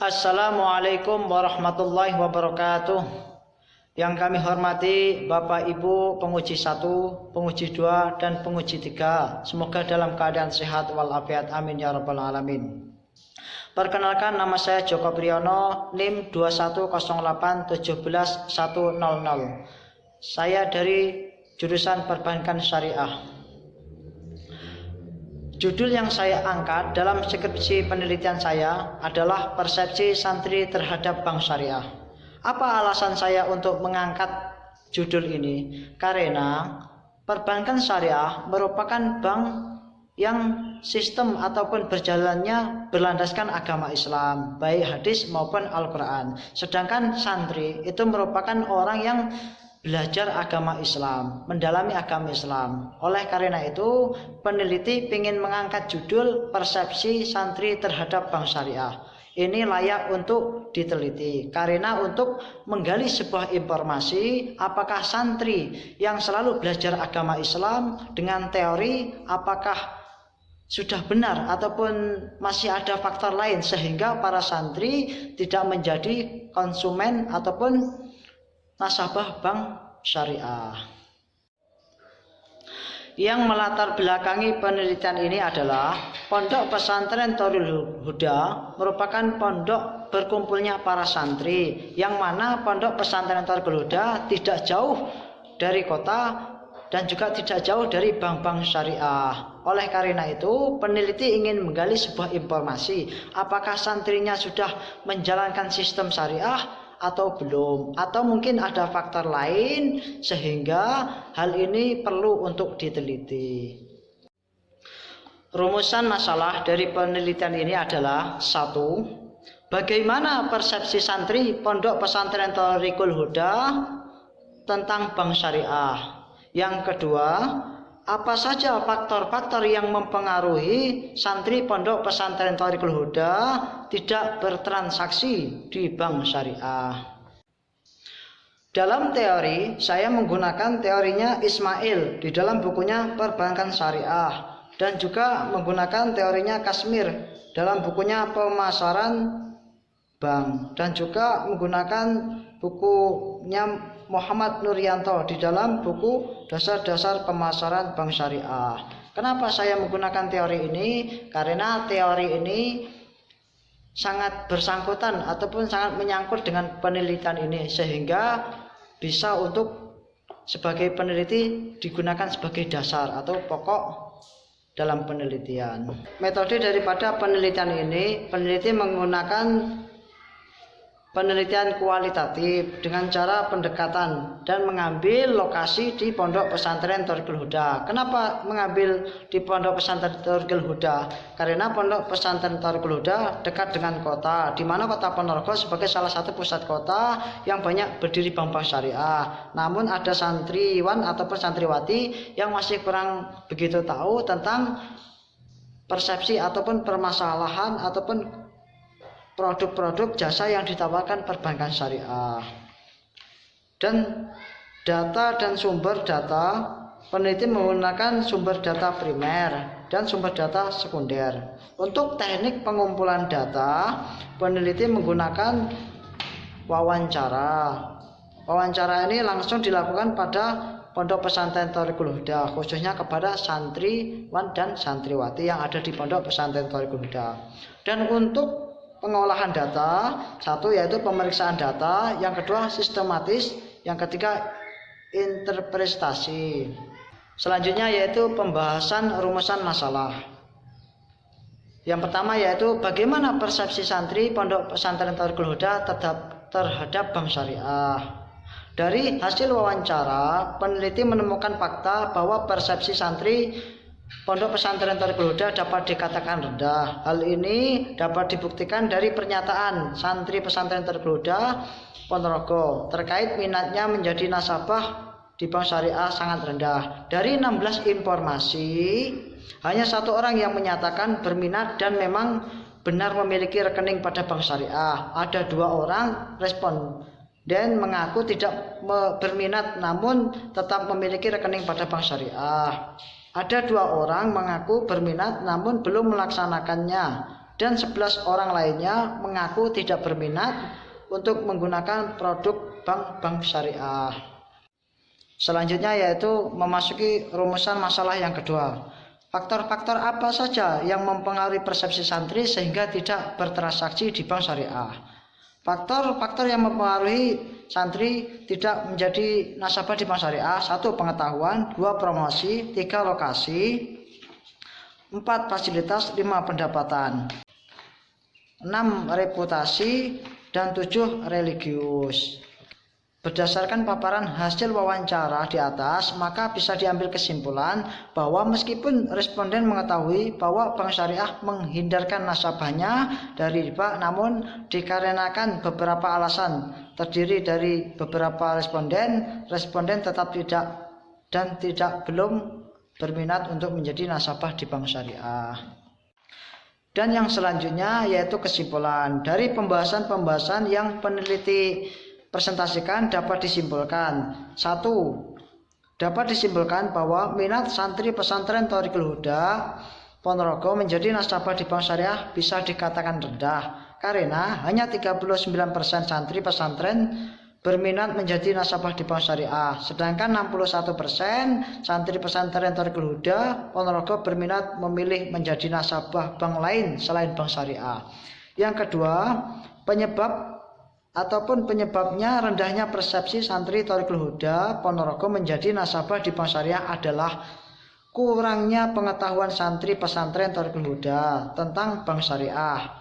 Assalamualaikum warahmatullahi wabarakatuh. Yang kami hormati Bapak Ibu penguji 1, penguji 2, dan penguji 3. Semoga dalam keadaan sehat walafiat, amin ya rabbal alamin. Perkenalkan, nama saya Joko Priyono, NIM 2108171100. Saya dari jurusan Perbankan Syariah. Judul yang saya angkat dalam skripsi penelitian saya adalah persepsi santri terhadap bank syariah. Apa alasan saya untuk mengangkat judul ini? Karena perbankan syariah merupakan bank yang sistem ataupun berjalannya berlandaskan agama Islam, baik hadis maupun Al-Quran. Sedangkan santri itu merupakan orang yang belajar agama Islam, mendalami agama Islam. Oleh karena itu, peneliti ingin mengangkat judul persepsi santri terhadap bank syariah. Ini layak untuk diteliti karena untuk menggali sebuah informasi apakah santri yang selalu belajar agama Islam dengan teori apakah sudah benar ataupun masih ada faktor lain sehingga para santri tidak menjadi konsumen ataupun nasabah bank syariah. Yang melatar belakangi penelitian ini adalah Pondok Pesantren Thorul Huda merupakan pondok berkumpulnya para santri, yang mana Pondok Pesantren Thorul Huda tidak jauh dari kota dan juga tidak jauh dari bank-bank syariah. Oleh karena itu, peneliti ingin menggali sebuah informasi apakah santrinya sudah menjalankan sistem syariah atau belum, atau mungkin ada faktor lain sehingga hal ini perlu untuk diteliti. Rumusan masalah dari penelitian ini adalah: 1. Bagaimana persepsi santri Pondok Pesantren Thorul Huda tentang bank syariah? Yang kedua, apa saja faktor-faktor yang mempengaruhi santri Pondok Pesantren Thorul Huda tidak bertransaksi di bank syariah? Dalam teori, saya menggunakan teorinya Ismail di dalam bukunya Perbankan Syariah, dan juga menggunakan teorinya Kashmir dalam bukunya Pemasaran Bank, dan juga menggunakan bukunya Muhammad Nuryanto di dalam buku Dasar-Dasar Pemasaran Bank Syariah. Kenapa saya menggunakan teori ini? Karena teori ini sangat bersangkutan ataupun sangat menyangkut dengan penelitian ini, sehingga bisa untuk sebagai peneliti digunakan sebagai dasar atau pokok dalam penelitian. Metode daripada penelitian ini, peneliti menggunakan penelitian kualitatif dengan cara pendekatan dan mengambil lokasi di Pondok Pesantren Thorul Huda. Kenapa mengambil di Pondok Pesantren Thorul Huda? Karena Pondok Pesantren Thorul Huda dekat dengan kota, di mana kota Ponorogo sebagai salah satu pusat kota yang banyak berdiri bank-bank syariah. Namun ada santriwan ataupun santriwati yang masih kurang begitu tahu tentang persepsi ataupun permasalahan ataupun produk-produk jasa yang ditawarkan perbankan syariah. Dan data dan sumber data, peneliti menggunakan sumber data primer dan sumber data sekunder. Untuk teknik pengumpulan data, peneliti menggunakan wawancara. Wawancara ini langsung dilakukan pada Pondok Pesantren Thorul Huda, khususnya kepada santriwan dan santriwati yang ada di Pondok Pesantren Thorul Huda. Dan untuk pengolahan data, 1 yaitu pemeriksaan data, yang kedua sistematis, yang ketiga interpretasi. Selanjutnya yaitu pembahasan rumusan masalah. Yang pertama yaitu bagaimana persepsi santri Pondok Pesantren Thorul Huda terhadap bank syariah. Dari hasil wawancara, peneliti menemukan fakta bahwa persepsi santri Pondok Pesantren Thorul Huda dapat dikatakan rendah. Hal ini dapat dibuktikan dari pernyataan santri pesantren Thorul Huda Ponorogo terkait minatnya menjadi nasabah di bank syariah sangat rendah. Dari 16 informasi, hanya 1 orang yang menyatakan berminat dan memang benar memiliki rekening pada bank syariah. Ada 2 orang responden mengaku tidak berminat namun tetap memiliki rekening pada bank syariah. Ada 2 orang mengaku berminat namun belum melaksanakannya. dan 11 orang lainnya mengaku tidak berminat untuk menggunakan produk bank syariah. Selanjutnya yaitu memasuki rumusan masalah yang kedua. Faktor-faktor apa saja yang mempengaruhi persepsi santri sehingga tidak bertransaksi di bank syariah? Faktor-faktor yang mempengaruhi santri tidak menjadi nasabah di bank syariah: 1. Pengetahuan, 2. Promosi, 3. Lokasi, 4. Fasilitas, 5. Pendapatan, 6. Reputasi, dan 7. Religius. Berdasarkan paparan hasil wawancara di atas, maka bisa diambil kesimpulan bahwa meskipun responden mengetahui bahwa bank syariah menghindarkan nasabahnya dari riba, namun dikarenakan beberapa alasan terdiri dari beberapa responden tetap belum berminat untuk menjadi nasabah di bank syariah. Dan yang selanjutnya yaitu kesimpulan. Dari pembahasan yang peneliti presentasikan dapat disimpulkan: 1. Dapat disimpulkan bahwa minat santri pesantren Thoriqul Huda Ponorogo menjadi nasabah di bank syariah bisa dikatakan rendah, karena hanya 39% santri pesantren berminat menjadi nasabah di bank syariah, sedangkan 61% santri pesantren Thoriqul Huda Ponorogo berminat memilih menjadi nasabah bank lain selain bank syariah. Yang kedua, penyebabnya rendahnya persepsi santri Thoriqul Huda Ponorogo menjadi nasabah di bank syariah adalah kurangnya pengetahuan santri pesantren Thoriqul Huda tentang bank syariah,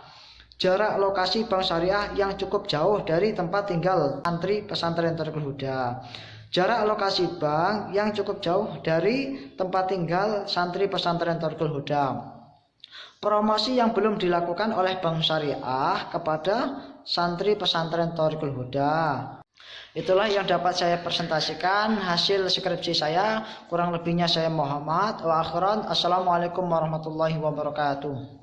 jarak lokasi bank syariah yang cukup jauh dari tempat tinggal santri pesantren Thoriqul Huda, jarak lokasi bank yang cukup jauh dari tempat tinggal santri pesantren Thoriqul Huda, promosi yang belum dilakukan oleh bank syariah kepada santri pesantren Thoriqul Huda. Itulah yang dapat saya presentasikan hasil skripsi saya. Kurang lebihnya saya mohon maaf. Wa akhiran, assalamualaikum warahmatullahi wabarakatuh.